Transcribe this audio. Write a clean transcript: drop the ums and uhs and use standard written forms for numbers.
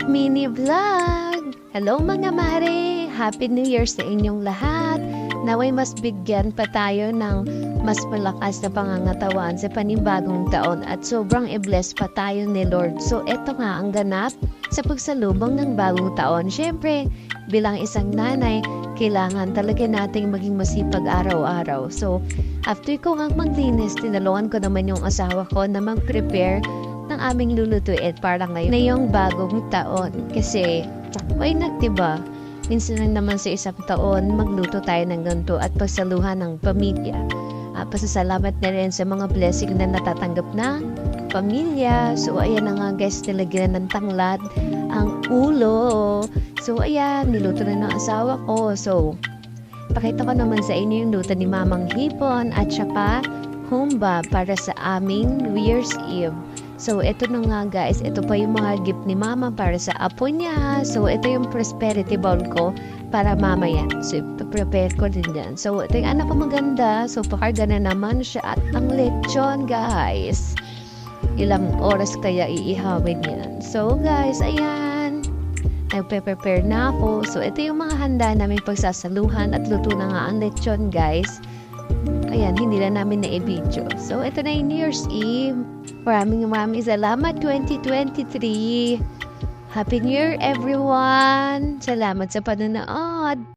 mini vlog! Hello mga mare! Happy New Year sa inyong lahat! Naway mas bigyan pa tayo ng mas malakas na pangangatawan sa panibagong taon at sobrang i-bless pa tayo ni Lord. So eto nga ang ganap sa pagsalubong ng bagong taon. Siyempre, bilang isang nanay, kailangan talaga nating maging masipag araw-araw. So, after ko nga maglinis, tinulungan ko naman yung asawa ko na mag-prepare ng aming lulutuin para ngayon na yung bagong taon. Kasi, why not, diba? Minsan lang naman sa isang taon, magluto tayo ng ganito at pagsaluhan ng pamilya. Pasasalamat na rin sa mga blessing na natatanggap na pamilya. So, ayan na nga guys, nilagyan ng tanglad ang ulo. So, ayan, niluto na ng asawa ko. So, pakita ko naman sa inyo yung luto ni Mamang Hipon at saka humba para sa aming New Year's Eve. So, ito na nga guys, ito pa yung mga gift ni Mama para sa apo niya. So, ito yung prosperity bowl ko para mamaya. So, prepare ko din yan. So, ito yung anak ko maganda. So, pakarga na naman siya at ang lechon guys. Ilang oras kaya iihawin yan. So, guys, ayan. Nagpe-prepare na ako. So, ito yung mga handa namin pagsasaluhan at luto na nga ang lechon guys. Ayan, hindi na namin na-i-video. So, ito na yung New Year's Eve. Maraming salamat 2023. Happy New Year everyone! Salamat sa panonood!